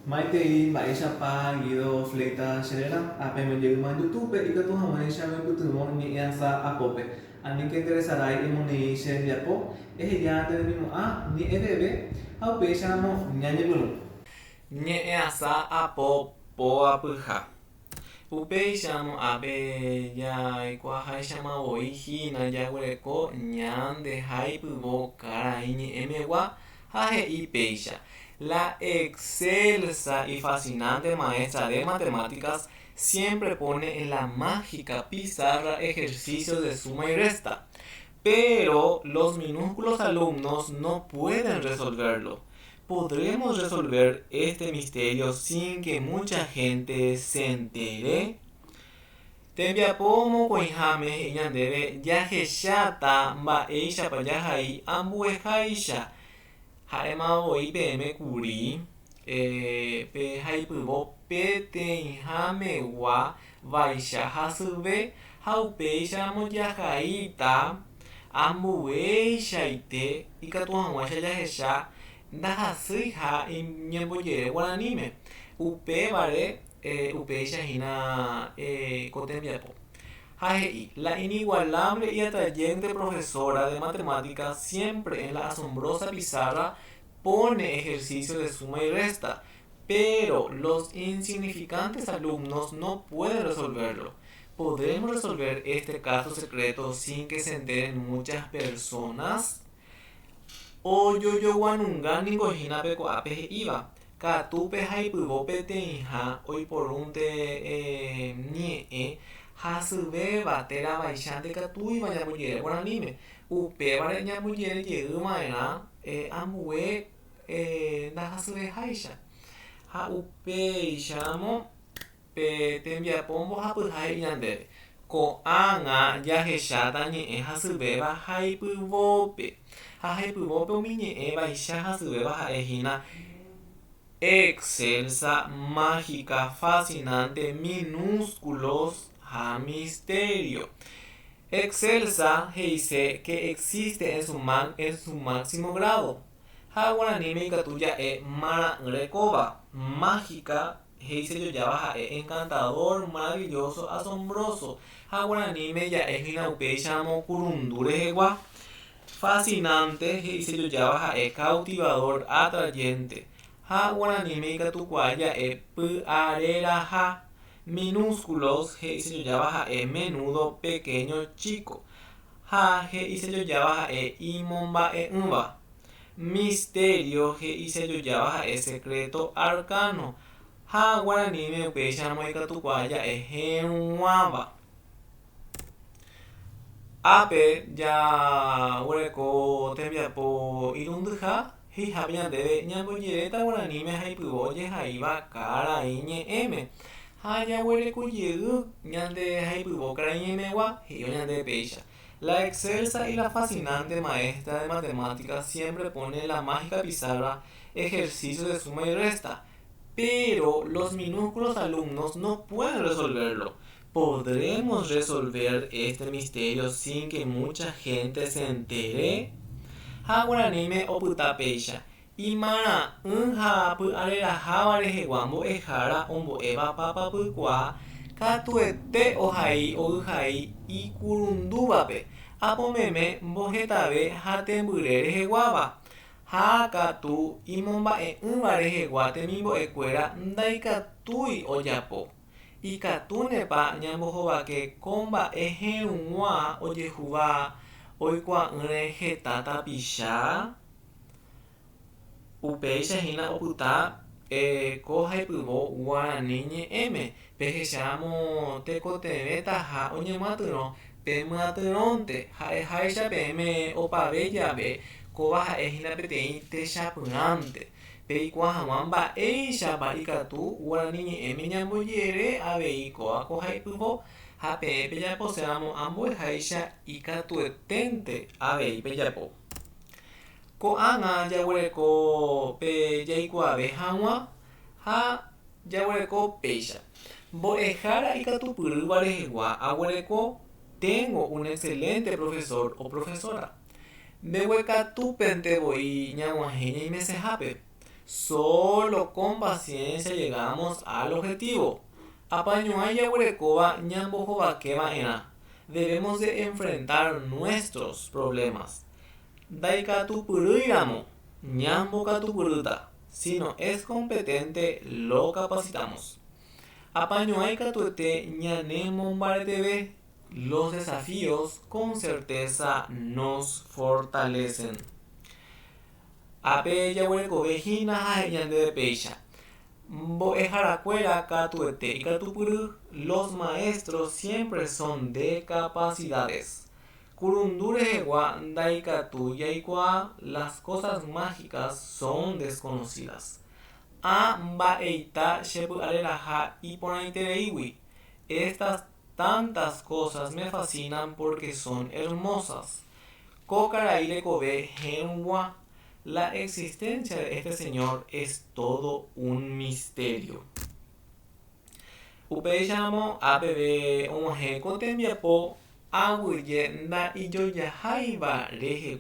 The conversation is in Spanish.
Maite y Maisha Pa, Guido, Fleita, Sherena, apenas llegó a YouTube y que tu jamás ya me puto ni asa a pope. A mí que interesará y moni shen ya po, es ya tenemos ni bebé, a pecha no ñañe bueno. Ñe'ẽasa apo poapyha. Upéicharamo ápe jaikuaahaichamo hína jaguereko ñande haipyvo karai ñe'ẽmegua ha he'i péicha. La excelsa y fascinante maestra de matemáticas siempre pone en la mágica pizarra ejercicios de suma y resta, pero los minúsculos alumnos no pueden resolverlo. ¿Podremos resolver este misterio sin que mucha gente se entere? Tembiapomo koihame iñandeve yahechata mba'éichapa jahai ambueháicha ha'émavoi peẽme kuri pe haipyvo peteĩhamegua vaicha hasyve ha upéicharamo jahaíta ambueichaite ikatu hag̃uáicha jahecha ndahasýi ha ñembojere guaraníme upévare upéichahína ko tembiapo. Jahe'i, la inigualable y atrayente profesora de matemáticas siempre en la asombrosa pizarra pone ejercicios de suma y resta, pero los insignificantes alumnos no pueden resolverlo. ¿Podremos resolver este caso secreto sin que se enteren muchas personas? Ojojoguanunga ningohína peko'ápe he'íva. Katúpe haipyvo peteĩha oiporúnte ñe'ẽ hasyvéva térãvaicha ndekatúiva ñambojere guaraníme. Upévare ñambojeyjeýma'erã ambue ndahasyveháicha. Ha upéicharamo pe tembiapo mbohapyha he'i ñandéve. Ko'ág̃a jahecháta ñe'ẽ hasyvéva haipyvópe. Ha haipyvópe umi ñe'ẽ vaicha hasyvéva ha'ehína excelsa, mágica, fascinante, minúsculos ha misterio. Excelsa heise que existe en su máximo grado. Ha guaraníme ikatuja mara'ỹrekóva. Mágica heise jojáva ha'e encantador, maravilloso, asombroso. Ha guaraníme ja'éhina upéicharamo kurundu rehegua. Fascinante heise jojáva ha'e cautivador, atrayente. Ha guaraníme ikatukuaa ja'e py'areraha. Minúsculos he'ise jojáva ha'e menudo, pequeño, chico. Ha he'ise jojáva ha'e imomba'e'ỹva. Misterio he'ise jojáva ha'e secreto, arcano. Ha guaraníme upéicharamo ikatukuaa ja'e heg̃uãva. Ápe jaguereko tembiapo irundyha hihápe ñandéve ñambojeréta guaraníme haipyvo ojehaíva karai ñe'ẽme. Ha jaguerekojey ñande haipyvo karai ñe'ẽmegua he'íva ñande péicha. La excelsa y la fascinante maestra de matemáticas siempre pone en la mágica pizarra ejercicios de suma y resta, pero los minúsculos alumnos no pueden resolverlo. ¿Podremos resolver este misterio sin que mucha gente se entere? Ha guaraníme opyta péicha. Imara'ỹ ha py'areraháva rehegua mbo'ehára ombo'éva papapykuaa katuete ohai ogyhai ikurundúvape. Apomeme mbohetave ha tembyre reheguáva. Ha katu imomba'e'ỹva rehegua temimbo'ekuéra ndaikatúi ojapo. Ikatúnepa ñambohovake ko mba'e heg̃uã ojehúva oikuaa'ỹre heta tapicha. Upéichahína opyta ko haipyvo guarani ñe'ẽme pehechámo tekotevẽta ha oñemyatyrõ pe myatyrõnte ha'eháicha peẽme opave jave kóva ha'éhina peteĩ techapyrãnte. Peikuaa hag̃ua mba'éichapa ikatu guarani ñe'ẽme ñambojere avei kóva ko haipyvo ha peẽ pejaposéramo ambueháicha ikatueténte avei pejapo. Ko'ág̃a jaguereko pe jaikuaave hag̃ua ha jaguereko péicha. Mbo'ehára ikatupyrýva rehegua aguereko tengo un excelente profesor o profesora. Mbeguekatúpentevoi ñag̃uahẽ ñaimesehápe. Solo con paciencia llegamos al objetivo. Apañoaya Huerecoba Ñambojoba Quebaena. Debemos de enfrentar nuestros problemas. Daikatupuruyamo, Ñambokatupuruta. Si no es competente, lo capacitamos. Apañoaika tuete ñanemo TV. Los desafíos con certeza nos fortalecen. Ape yahuerecovejina jaeñande de pecha. Boejaracuera catuete y catupuru. Los maestros siempre son de capacidades. Curunduregua daikatu yaikua. Las cosas mágicas son desconocidas. Ambaeita shepu aleraja y ponaitereiwi. Estas tantas cosas me fascinan porque son hermosas. Kokaraire kobe genwa. La existencia de este señor es todo un misterio. Upeyamo apb onje kotembiapo aguye nda iyoyahaiba reje